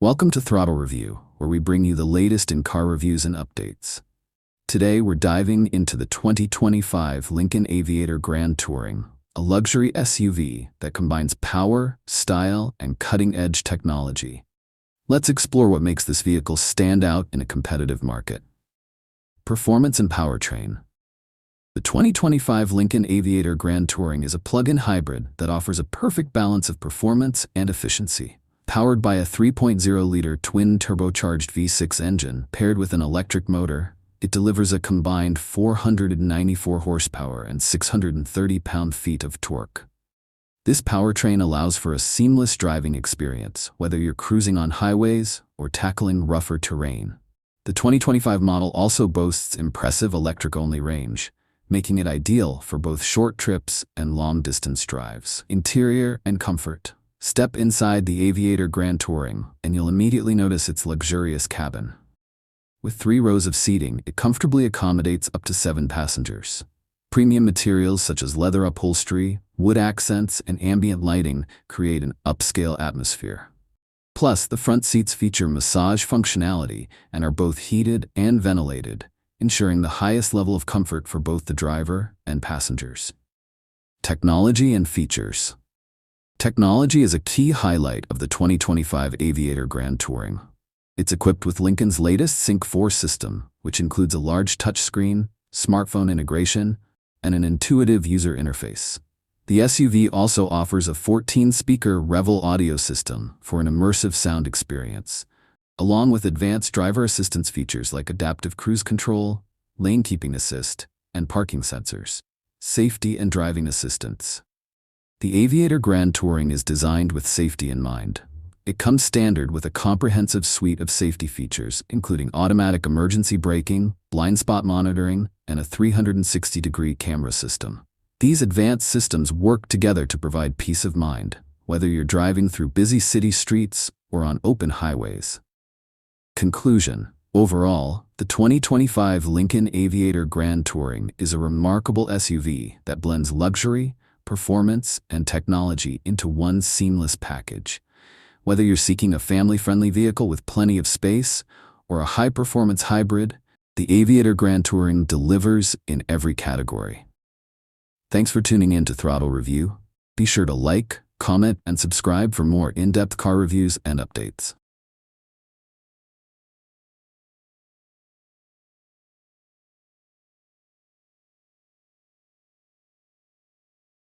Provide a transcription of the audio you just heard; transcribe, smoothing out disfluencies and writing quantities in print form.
Welcome to Throttle Review, where we bring you the latest in car reviews and updates. Today we're diving into the 2025 Lincoln Aviator Grand Touring, a luxury SUV that combines power, style, and cutting-edge technology. Let's explore what makes this vehicle stand out in a competitive market. Performance and powertrain. The 2025 Lincoln Aviator Grand Touring is a plug-in hybrid that offers a perfect balance of performance and efficiency. Powered by a 3.0-liter twin-turbocharged V6 engine paired with an electric motor, it delivers a combined 494 horsepower and 630 pound-feet of torque. This powertrain allows for a seamless driving experience, whether you're cruising on highways or tackling rougher terrain. The 2025 model also boasts impressive electric-only range, making it ideal for both short trips and long-distance drives. Interior and comfort. Step inside the Aviator Grand Touring, and you'll immediately notice its luxurious cabin. With 3 rows of seating, it comfortably accommodates up to 7 passengers. Premium materials such as leather upholstery, wood accents, and ambient lighting create an upscale atmosphere. Plus, the front seats feature massage functionality and are both heated and ventilated, ensuring the highest level of comfort for both the driver and passengers. Technology and features. Technology is a key highlight of the 2025 Aviator Grand Touring. It's equipped with Lincoln's latest Sync 4 system, which includes a large touchscreen, smartphone integration, and an intuitive user interface. The SUV also offers a 14-speaker Revel audio system for an immersive sound experience, along with advanced driver assistance features like adaptive cruise control, lane keeping assist, and parking sensors. Safety and driving assistance. The Aviator Grand Touring is designed with safety in mind. It comes standard with a comprehensive suite of safety features, including automatic emergency braking, blind spot monitoring, and a 360-degree camera system. These advanced systems work together to provide peace of mind, whether you're driving through busy city streets or on open highways. Conclusion. Overall, the 2025 Lincoln Aviator Grand Touring is a remarkable SUV that blends luxury, performance, and technology into one seamless package. Whether you're seeking a family-friendly vehicle with plenty of space or a high-performance hybrid, the Aviator Grand Touring delivers in every category. Thanks for tuning in to Throttle Review. Be sure to like, comment, and subscribe for more in-depth car reviews and updates.